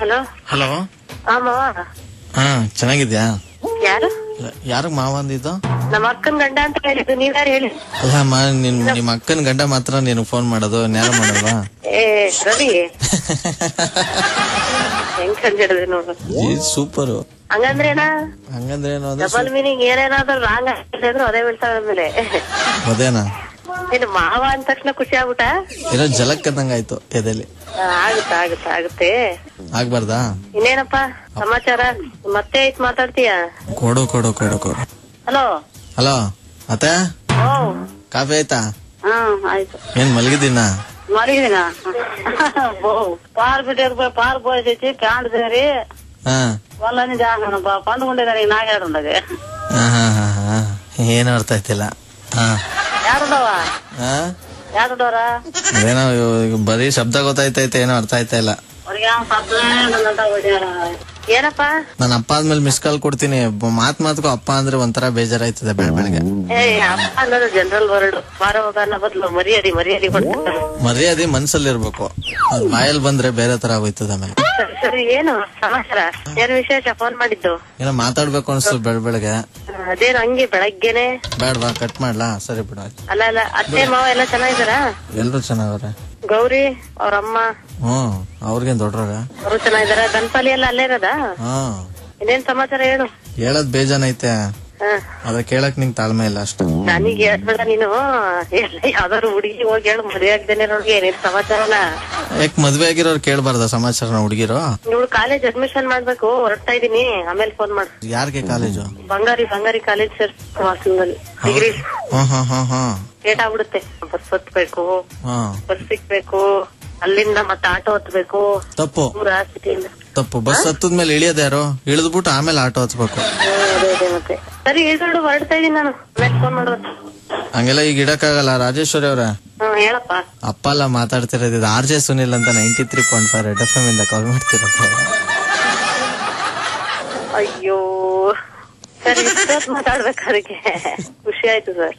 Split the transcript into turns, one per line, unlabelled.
Hello
hello.
ಮಾವ.
ಹಾ ಚೆನ್ನಾಗಿದ್ಯಾ?
ಯಾರು?
ಯಾರಿಗ್ ಮಾವ ಅಂದಿದ್ದು?
ನಮ್ಮ ಅಕ್ಕನ ಗಂಡ ಅಂತ ಹೇಳಿದ್ದು, ನೀವ್ಯಾರು ಹೇಳಿ?
ಅಲ್ಲಮ್ಮ, ನಿಮ್ ಅಕ್ಕನ ಗಂಡ ಮಾತ್ರ ನೀನು ಫೋನ್ ಮಾಡೋದು, ನ್ಯಾರ ಮಾಡಲ್ವಾ?
ರವಿ ಹೆಂಗ್ ಕಂಡಿಡಿದೆ ನೋಡು.
ಸೂಪರ್.
ಹಂಗಂದ್ರೇನಾ?
ಹಂಗಂದ್ರೇನು?
ಡಬಲ್ ಮೀನಿಂಗ್ ಏನೇನಾದ್ರೂ ರಾಂಗ್ ಆಗಿದ್ರು ಅದೇ ಬೀಳ್ತಾವ ಮೇಲೆ.
ಅದೇನಾ?
ನೀನು ಮಾವ ಅಂದ ತಕ್ಷಣ ಖುಷಿ ಆಗ್ಬಿಟ್ಟ?
ಏನೋ ಜಲಕ್ ಅಂದಂಗಾಯ್ತು ಎದೆಲಿ.
ಆಗುತ್ತೆ.
ಆಗ್ಬಾರ್ದಾ?
ಇನ್ನೇನಪ್ಪ ಸಮಾಚಾರ? ಮತ್ತೆ ಐತ್ ಮಾತಾಡ್ತೀಯ?
ಕೊಡು.
ಹಲೋ
ಹಲೋ ಅತ್ತೆ, ಕಾಫಿ ಆಯ್ತಾ?
ಆಯ್ತು.
ಏನ್ ಮಲಗಿದ್ದೀನ?
ಮಲಗಿದಿನ ಪಾರ್ ಬಿಟ್ಟಿರ್ ಪಾರ್ ಬೋಯ್ತೈತಿ ಪ್ಯಾಂಟ್ ಸೇರಿ ಒಲ್ಲನಿ ಜಾಗ ಪಂಡ್ಕೊಂಡಿದ್ದಾನೆ ನಾಗೇಡುಂಡಗೆ.
ಏನು ಅರ್ಥ ಆಯ್ತಿಲ್ಲ.
ಯಾರುಂಡವ ಯಾರುಂಡವ್ರ?
ಅದೇನೋ ಬರೀ ಶಬ್ದ ಗೊತ್ತಾಯ್ತೈತೆ, ಏನೋ ಅರ್ಥ ಆಯ್ತಾ ಇಲ್ಲ.
ಏನಪ್ಪ?
ನಾನು ಅಪ್ಪ ಆದ್ಮೇಲೆ ಮಿಸ್ ಕಾಲ್ ಕೊಡ್ತೀನಿ. ಮಾತ್ಗೂ ಅಪ್ಪ ಅಂದ್ರೆ ಒಂಥರ ಬೇಜಾರಾಯ್ತದೆ ಬೆಳಗ್ಗೆ.
ಅಪ್ಪ ಅನ್ನೋದು ಜನರಲ್ ವರ್ಡ್. ಮಾರವಗಾರನ ಬದಲು ಮರ್ಯಾದೆ ಕೊಡ್ತಾರೆ.
ಮರ್ಯಾದೆ ಮನ್ಸಲ್ಲಿ ಇರ್ಬೇಕು, ಬಾಯಲ್ಲಿ ಬಂದ್ರೆ ಬೇರೆ ತರ ಆಗೋಯ್ತದ ಆಮೇಲೆ.
ಸರಿ, ಏನು ಸಮಾಚಾರ? ಏನು ವಿಶೇಷ ಫೋನ್ ಮಾಡಿದ್ದು?
ಏನೋ ಮಾತಾಡ್ಬೇಕು ಅನ್ಸ್ತು ಬೆಳಗ್ಗೆ.
ಅದೇನು ಹಂಗೆ ಬೆಳಗ್ಗೆನೆ?
ಬೇಡವಾ, ಕಟ್ ಮಾಡ್ಲಾ? ಸರಿ ಬಿಡ.
ಅಲ್ಲ ಅತ್ತೆ ಮಾವ ಎಲ್ಲ ಚೆನ್ನಾಗಿದಾರ?
ಎಲ್ರು ಚೆನ್ನಾಗವ್ರೆ.
ಗೌರಿ ಅವ್ರಮ್ಮ?
ಅವ್ರಿಗೇನ್ ದೊಡ್ಡವ್ರ?
ಅವರು ಚೆನ್ನಾಗಿದಾರ. ಗಣಪಲಿ ಎಲ್ಲ ಅಲ್ಲೇ ಇರೋದ? ಇನ್ನೇನ್ ಸಮಾಚಾರ ಹೇಳು.
ಹೇಳದ್ ಬೇಜಾನೈತೆ, ಅದ್ರ ಕೇಳಕ್ ನಿಂಗ್ ತಾಳ್ಮೆ ಇಲ್ಲ ಅಷ್ಟೇ.
ನನಗೆ ಹೇಳ್ಬೇಡ ನೀನು. ಯಾವ್ದಾದ್ರು ಹುಡುಗಿ ಹೋಗಿ ಹೇಳು, ಮದುವೆ ಆಗ್ದೇನೆ ನೋಡಿ ಏನೇನ್ ಸಮಾಚಾರನ.
ಯಾಕೆ ಮದ್ವೆ ಆಗಿರೋರು ಕೇಳ್ಬಾರ್ದ ಸಮಾಚಾರನ ಹುಡುಗಿರು?
ಇವಳು ಕಾಲೇಜ್ ಅಡ್ಮಿಷನ್ ಮಾಡ್ಬೇಕು, ಹೊರಡ್ತಾ ಇದೀನಿ, ಆಮೇಲೆ ಫೋನ್ ಮಾಡು.
ಯಾರಿಗೆ ಕಾಲೇಜು?
ಬಂಗಾರಿ ಕಾಲೇಜ್ ಸೇರ್ಸ್ಕೊಂಡು ಡಿಗ್ರಿ. ಲೇಟ್ ಆಗ್ಬಿಡುತ್ತೆ. ಬಸ್ ಹತ್ಬೇಕು, ಬಸ್ ಸಿಕ್ಬೇಕು, ಅಲ್ಲಿಂದ ಮತ್ತೆ ಆಟೋ ಹತ್ಬೇಕು.
ತಪ್ಪು. ಬಸ್ ಹತ್ತದ್ಮೇಲೆ ಇಳಿಯೋದ್ಯಾರು? ಇಳಿದ್ಬಿಟ್ಟು ಆಮೇಲೆ ಆಟೋ ಹತ್ಬೇಕು.
ಮತ್ತೆ ಸರಿ ಇಳ್ಕೊಂಡು ಹೊರಡ್ತಾ ಇದೀನಿ ನಾನು, ಆಮೇಲೆ ಫೋನ್ ಮಾಡೋದು.
ಹಂಗೆಲ್ಲ ಈಗ ಇಡಕ್ಕಾಗಲ್ಲ. ರಾಜೇಶ್ವರಿ ಅವ್ರ
ಹೇಳಪ್ಪ.
ಅಪ್ಪ ಎಲ್ಲ ಮಾತಾಡ್ತಿರೋದು RJ ಸುನಿಲ್ ಅಂತ 93.5 ರೆಡ್ FM ಇಂದ ಕಾಲ್ ಮಾಡ್ತಿರೋದು.
ಅಯ್ಯೋ ಸರಿ, ಮಾತಾಡ್ಬೇಕು, ಅದಕ್ಕೆ ಖುಷಿ ಆಯ್ತು ಸರ್.